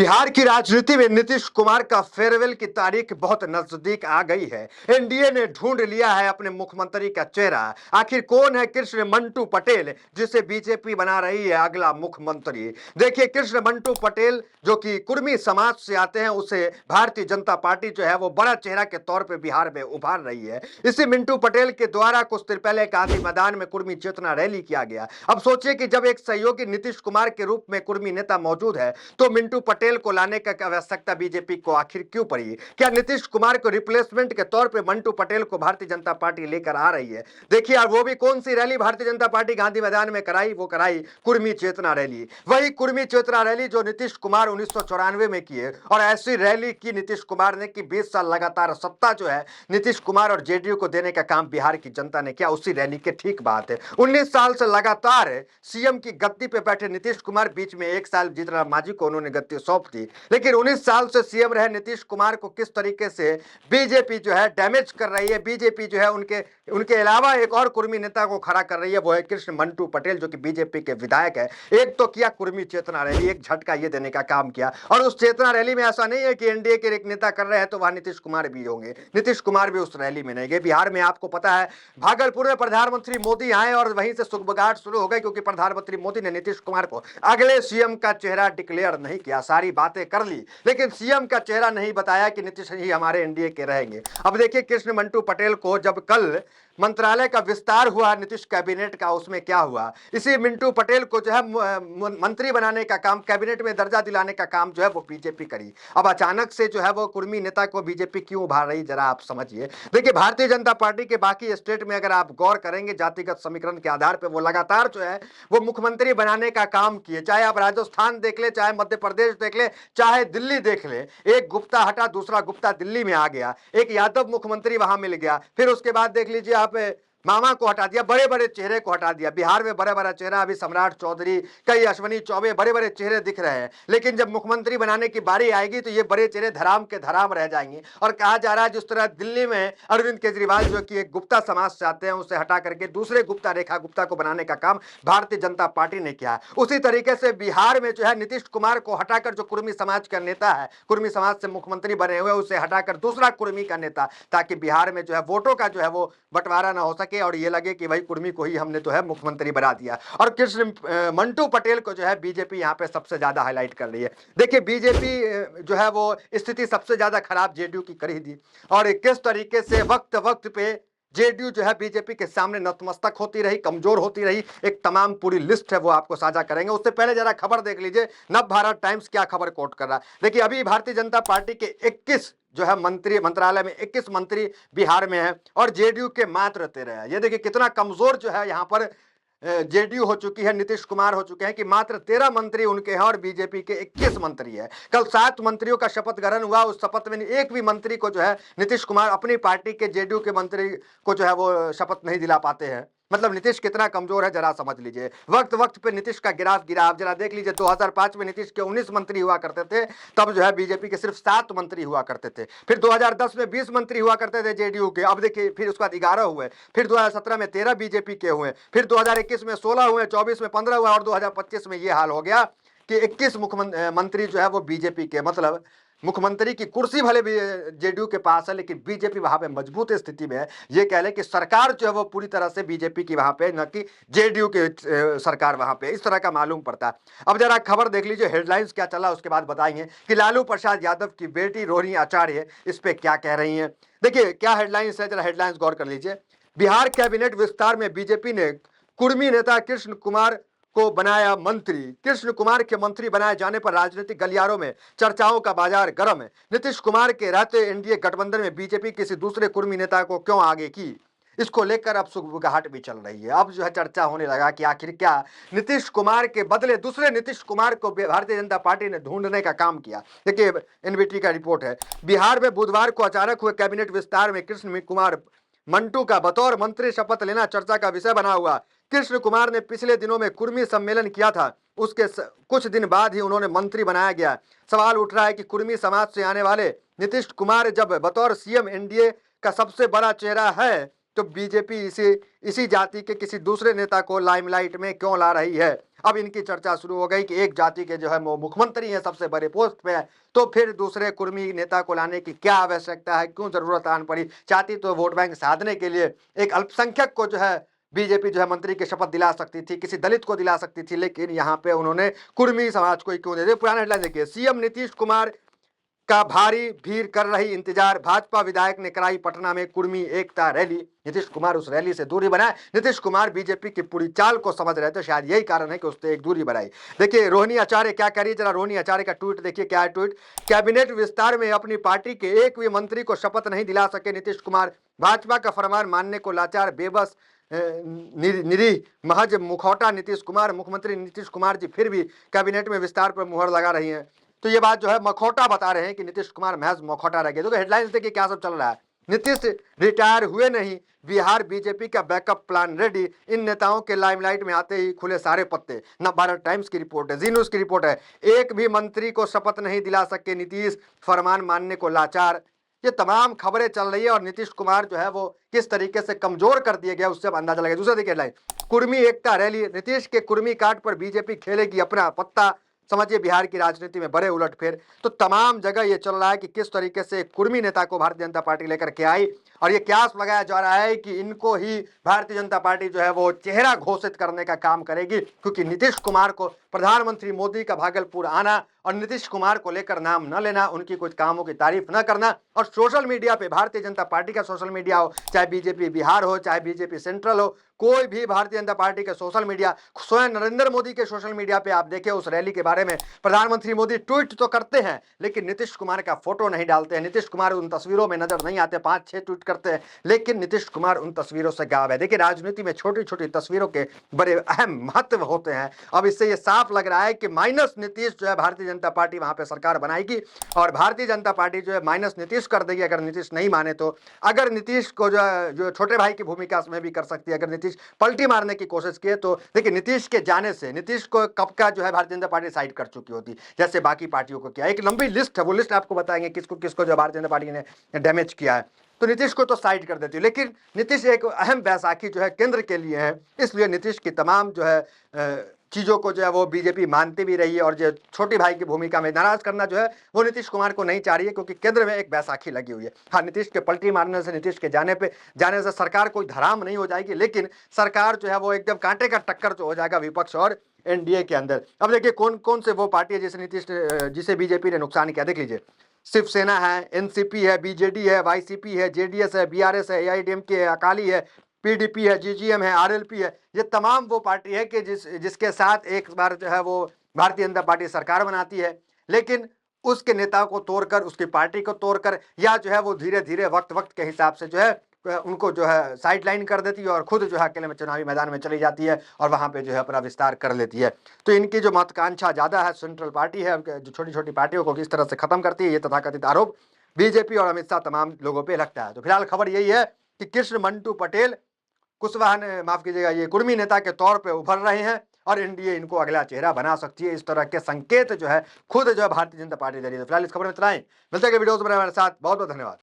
बिहार की राजनीति में नीतीश कुमार का फेयरवेल की तारीख बहुत नजदीक आ गई है। एनडीए ने ढूंढ लिया है अपने मुख्यमंत्री का चेहरा। आखिर कौन है कृष्ण मंटू पटेल जिसे बीजेपी बना रही है अगला मुख्यमंत्री? देखिए, कृष्ण मंटू पटेल जो कि कुर्मी समाज से आते हैं, उसे भारतीय जनता पार्टी जो है वो बड़ा चेहरा के तौर पे बिहार में उभार रही है। इसी मिंटू पटेल के द्वारा कुछ देर पहले गांधी मैदान में कुर्मी चेतना रैली किया गया। अब सोचिए कि जब एक सहयोगी नीतीश कुमार के रूप में कुर्मी नेता मौजूद है, तो मिंटू पटेल को लाने का आवश्यकता बीजेपी को आखिर क्यों पड़ी? क्या नीतीश कुमार को रिप्लेसमेंट के तौर पे मंटू पटेल को भारतीय जनता पार्टी लेकर आ रही है? देखिए, और वो भी कौन सी रैली भारतीय जनता पार्टी गांधी मैदान में कराई? वो कराई कुर्मी चेतना रैली। वही कुर्मी चेतना रैली जो नीतीश कुमार 1994 में किए, और ऐसी रैली की नीतीश कुमार ने कि 20 साल लगातार सत्ता जो है नीतीश कुमार और जेडीयू को देने का काम बिहार की जनता ने किया। उसी रैली के ठीक बात है, 19 साल से लगातार सीएम की गद्दी पे बैठे नीतीश कुमार, बीच में 1 साल जीतन राम मांझी को उन्होंने गद्दी सौंप दी, लेकिन 19 साल से सीएम रहे नीतीश कुमार को किस तरीके से बीजेपी जो है डैमेज कर रही है। बीजेपी जो है उनके उनके अलावा एक और कुर्मी नेता को खड़ा कर रही है, वो है कृष्ण मंटू पटेल जो कि बीजेपी के विधायक है। एक तो किया कुर्मी चेतना रैली, एक झटका ये देने का काम किया, और उस चेतना रैली में ऐसा नहीं है कि एनडीए के एक नेता कर रहे हैं तो वहां नीतीश कुमार भी होंगे। नीतीश कुमार भी उस रैली में नहीं गए। बिहार में आपको पता है, भागलपुर में प्रधानमंत्री मोदी आए और वहीं से सुगबुगाहट शुरू हो गई, क्योंकि प्रधानमंत्री मोदी ने नीतीश कुमार को अगले सीएम का चेहरा डिक्लेयर नहीं किया। सारी बातें कर ली, लेकिन सीएम का चेहरा नहीं बताया कि नीतीश ही हमारे एनडीए के रहेंगे। अब देखिए, कृष्ण मंटू पटेल को जब कल मंत्रालय का विस्तार हुआ नीतीश कैबिनेट का, उसमें क्या हुआ? इसी मिंटू पटेल को जो है मंत्री बनाने का काम, कैबिनेट में दर्जा दिलाने का काम जो है वो बीजेपी करी। अब अचानक से जो है वो कुर्मी नेता को बीजेपी क्यों उभार रही, जरा आप समझिए। देखिए, भारतीय जनता पार्टी के बाकी स्टेट में अगर आप गौर करेंगे, जातिगत समीकरण के आधार पर वो लगातार जो है वो मुख्यमंत्री बनाने का काम किए। चाहे आप राजस्थान देख ले, चाहे मध्य प्रदेश देख ले, चाहे दिल्ली देख ले, एक गुप्ता हटा दूसरा गुप्ता दिल्ली में आ गया, एक यादव मुख्यमंत्री वहां मिल गया। फिर उसके बाद देख लीजिए आप, मामा को हटा दिया, बड़े बड़े चेहरे को हटा दिया। बिहार में बड़ा बड़ा चेहरा अभी सम्राट चौधरी, कई अश्वनी चौबे, बड़े बड़े चेहरे दिख रहे हैं, लेकिन जब मुख्यमंत्री बनाने की बारी आएगी तो ये बड़े चेहरे धराम के धराम रह जाएंगे। और कहा जा रहा है जिस तरह दिल्ली में अरविंद केजरीवाल जो कि एक गुप्ता समाज से आते हैं, उसे हटा करके दूसरे गुप्ता, रेखा गुप्ता को बनाने का काम भारतीय जनता पार्टी ने किया। उसी तरीके से बिहार में जो है नीतीश कुमार को हटाकर जो कुर्मी समाज का नेता है, कुर्मी समाज से मुख्यमंत्री बने हुए, उसे हटाकर दूसरा कुर्मी का नेता, ताकि बिहार में जो है वोटों का जो है वो बंटवारा ना हो सके और ये लगे कि भाई कुर्मी को ही हमने तो है मुख्यमंत्री बना दिया। और कृष्ण मंटू पटेल को जो है बीजेपी यहाँ पे सबसे ज्यादा हाईलाइट कर रही है। देखिए, बीजेपी जो है वो स्थिति सबसे ज्यादा खराब जेडीयू की कर ही दी, और किस तरीके से वक्त वक्त पे जेडीयू जो है बीजेपी के सामने नतमस्तक होती रही, कमजोर होती रही। एक तमाम पूरी लिस्ट है वो आपको साझा करेंगे। उससे पहले जरा खबर देख लीजिए, नव भारत टाइम्स क्या खबर कोट कर रहा है। देखिए, अभी भारतीय जनता पार्टी के 21 जो है मंत्रालय में 21 मंत्री बिहार में है, और जेडीयू के मात्र 13 है। ये देखिए कितना कमजोर जो है यहाँ पर जेडीयू हो चुकी है, नीतीश कुमार हो चुके हैं कि मात्र 13 मंत्री उनके हैं और बीजेपी के 21 मंत्री है। कल 7 मंत्रियों का शपथ ग्रहण हुआ, उस शपथ में एक भी मंत्री को जो है नीतीश कुमार अपनी पार्टी के, जेडीयू के मंत्री को जो है वो शपथ नहीं दिला पाते हैं। मतलब नीतीश कितना कमजोर है, जरा समझ लीजिए। वक्त वक्त पे नीतीश का गिराव गिराव जरा देख लीजिए। 2005 में नीतीश के 19 मंत्री हुआ करते थे, तब जो है बीजेपी के सिर्फ 7 मंत्री हुआ करते थे। फिर 2010 में 20 मंत्री हुआ करते थे जेडीयू के, अब देखिए फिर उसके बाद 11 हुए, फिर 2017 में 13 बीजेपी के हुए, फिर 2021 में 16 हुए, 24 में 15 हुआ, और 2025 में ये हाल हो गया कि 21 मुख्यमंत्री जो है वो बीजेपी के। मतलब मुख्यमंत्री की कुर्सी भले भी जेडीयू के पास है, लेकिन बीजेपी वहां पे मजबूत स्थिति में है। ये कह ले कि सरकार जो है वो पूरी तरह से बीजेपी की वहां पे, न कि जेडीयू की सरकार वहां पे, इस तरह का मालूम पड़ता है। अब जरा खबर देख लीजिए, हेडलाइंस क्या चला, उसके बाद बताएंगे कि लालू प्रसाद यादव की बेटी रोहिणी आचार्य इस पे क्या कह रही है। देखिए क्या हेडलाइंस है, जरा हेडलाइंस गौर कर लीजिए। बिहार कैबिनेट विस्तार में बीजेपी ने कुर्मी नेता कृष्ण कुमार को बनाया मंत्री। कृष्ण कुमार के मंत्री बनाए जाने पर राजनीतिक गलियारों में चर्चाओं का बाजार गर्म है। नीतीश कुमार के रहते एनडीए गठबंधन में बीजेपी किसी दूसरे कुर्मी नेता को क्यों आगे की, इसको लेकर अब सुगबुगाहट भी चल रही है। अब जो है चर्चा होने लगा कि आखिर क्या नीतीश कुमार के बदले दूसरे नीतीश कुमार को भारतीय जनता पार्टी ने ढूंढने का काम किया। देखिए, एनबीटी का रिपोर्ट है। बिहार में बुधवार को अचानक हुए कैबिनेट विस्तार में कृष्ण कुमार मंटू का बतौर मंत्री शपथ लेना चर्चा का विषय बना हुआ। कृष्ण कुमार ने पिछले दिनों में कुर्मी सम्मेलन किया था, उसके कुछ दिन बाद ही उन्होंने मंत्री बनाया गया। सवाल उठ रहा है कि कुर्मी समाज से आने वाले नीतीश कुमार जब बतौर सीएम एनडीए का सबसे बड़ा चेहरा है, तो बीजेपी इसी जाति के किसी दूसरे नेता को लाइमलाइट में क्यों ला रही है। अब इनकी चर्चा शुरू हो गई कि एक जाति के जो है वो मुख्यमंत्री है, सबसे बड़े पोस्ट पे है, तो फिर दूसरे कुर्मी नेता को लाने की क्या आवश्यकता है, क्यों जरूरत आन पड़ी। चाहती तो वोट बैंक साधने के लिए एक अल्पसंख्यक को जो है बीजेपी जो है मंत्री की शपथ दिला सकती थी, किसी दलित को दिला सकती थी, लेकिन यहाँ पे उन्होंने कुर्मी समाज को ही क्यों दे दिया। पुराना हेडलाइन देखिए, सीएम नीतीश कुमार का भारी भीड़ कर रही इंतजार, भाजपा विधायक ने कराई पटना में कुर्मी एकता रैली। नीतीश कुमार उस रैली से दूरी बनाए। नीतीश कुमार बीजेपी की पूरी चाल को समझ रहे थे, शायद यही कारण है कि उसने एक दूरी बनाई। देखिए रोहिणी आचार्य क्या करी, जरा रोहिणी आचार्य का ट्वीट देखिए। क्या है ट्वीट, कैबिनेट विस्तार में अपनी पार्टी के एक भी मंत्री को शपथ नहीं दिला सके नीतीश कुमार, भाजपा का फरमान मानने को लाचार बेबस निरीह महज मुखौटा नीतीश कुमार। मुख्यमंत्री नीतीश कुमार जी फिर भी कैबिनेट में विस्तार पर मुहर लगा रही हैं। तो ये बात जो है मखौटा बता रहे हैं कि नीतीश कुमार महज मखौटा रह गए। तो हेडलाइंस देखिए क्या सब चल रहा है। नीतीश रिटायर हुए नहीं, बिहार बीजेपी का बैकअप प्लान रेडी। इन नेताओं के लाइमलाइट में आते ही खुले सारे पत्ते। नवभारत टाइम्स की रिपोर्ट है, जी न्यूज की रिपोर्ट है। एक भी मंत्री को शपथ नहीं दिला सके नीतीश, फरमान मानने को लाचार। ये तमाम खबरें चल रही है और नीतीश कुमार जो है वो किस तरीके से कमजोर कर दिए गया उससे अब अंदाजा लगे। दूसरा देखिए हेडलाइन, कुर्मी एकता रैली, नीतीश के कुर्मी काट पर बीजेपी खेलेगी अपना पत्ता, समझिए बिहार की राजनीति में बड़े उलटफेर। तो तमाम जगह ये चल रहा है कि किस तरीके से कुर्मी नेता को भारतीय जनता पार्टी लेकर के आई और ये क्यास लगाया जा रहा है कि इनको ही भारतीय जनता पार्टी जो है वो चेहरा घोषित करने का काम करेगी, क्योंकि नीतीश कुमार को प्रधानमंत्री मोदी का भागलपुर आना और नीतीश कुमार को लेकर नाम न लेना, उनकी कुछ कामों की तारीफ न करना और सोशल मीडिया पे भारतीय जनता पार्टी का सोशल मीडिया हो, चाहे बीजेपी बिहार हो, चाहे बीजेपी सेंट्रल हो, कोई भी भारतीय जनता पार्टी के सोशल मीडिया, स्वयं नरेंद्र मोदी के सोशल मीडिया पे आप देखें उस रैली के बारे में प्रधानमंत्री मोदी ट्वीट तो करते हैं लेकिन नीतीश कुमार का फोटो नहीं डालते हैं। नीतीश कुमार उन तस्वीरों में नजर नहीं आते, 5-6 ट्वीट करते हैं लेकिन नीतीश कुमार उन तस्वीरों से गायब है। देखिए राजनीति में छोटी छोटी तस्वीरों के बड़े अहम महत्व होते हैं। अब इससे ये साफ लग रहा है कि माइनस नीतीश जो है भारतीय जनता पार्टी वहां पे सरकार बनाएगी और भारतीय जनता पार्टी जो है माइनस नीतीश कर देगी अगर नीतीश नहीं माने तो। अगर नीतीश को जो छोटे भाई की भूमिका में भी कर सकती है, अगर नीतीश पलटी मारने की कोशिश किए तो देखिए नीतीश के जाने से नीतीश को कब का जो है भारतीय जनता पार्टी साइड कर चुकी होती, जैसे बाकी पार्टियों को किया। एक लंबी लिस्ट है, वो लिस्ट आपको बताएंगे किसको किसको जो भारतीय जनता पार्टी ने डैमेज किया है। तो नीतीश को तो साइड कर देती है, लेकिन नीतीश एक अहम बैसाखी जो है केंद्र के लिए है, इसलिए नीतीश की तमाम जो है चीज़ों को जो है वो बीजेपी मानती भी रही है और जो छोटी भाई की भूमिका में नाराज करना जो है वो नीतीश कुमार को नहीं चाह रही है, क्योंकि केंद्र में एक बैसाखी लगी हुई है। हाँ, नीतीश के पलटी मारने से, नीतीश के जाने से सरकार कोई धराम नहीं हो जाएगी, लेकिन सरकार जो है वो एकदम कांटे का टक्कर जो हो जाएगा विपक्ष और एनडीए के अंदर। अब देखिए कौन कौन से वो पार्टी है जिसे बीजेपी ने नुकसान किया, देख लीजिए। शिवसेना है, एनसीपी है, बीजेडी है, वाईसीपी है, जेडीएस है, बीआरएस है, एआईडीएमके है, अकाली है, पीडीपी है, जीजीएम है, आरएलपी है। ये तमाम वो पार्टी है कि जिसके साथ एक बार जो है वो भारतीय जनता पार्टी सरकार बनाती है, लेकिन उसके नेता को तोड़कर, उसकी पार्टी को तोड़कर या जो है वो धीरे धीरे वक्त वक्त के हिसाब से जो है उनको जो है साइड लाइन कर देती है और खुद जो है अकेले में चुनावी मैदान में चली जाती है और वहां पे जो है अपना विस्तार कर लेती है। तो इनकी जो महत्वाकांक्षा ज्यादा है, सेंट्रल पार्टी है, जो छोटी छोटी पार्टियों को किस तरह से खत्म करती है, ये तथाकथित आरोप बीजेपी और अमित शाह तमाम लोगों पे लगता है। तो फिलहाल खबर यही है कि कृष्ण मंटू पटेल कुशवाहा माफ कीजिएगा ये कुर्मी नेता के तौर पे उभर रहे हैं और एनडीए इनको अगला चेहरा बना सकती है। इस तरह के संकेत जो है खुद जो है भारतीय जनता पार्टी दे रही है। फिलहाल इस खबर में इतना ही, मिलते हैं वीडियोस में हमारे साथ। बहुत बहुत धन्यवाद।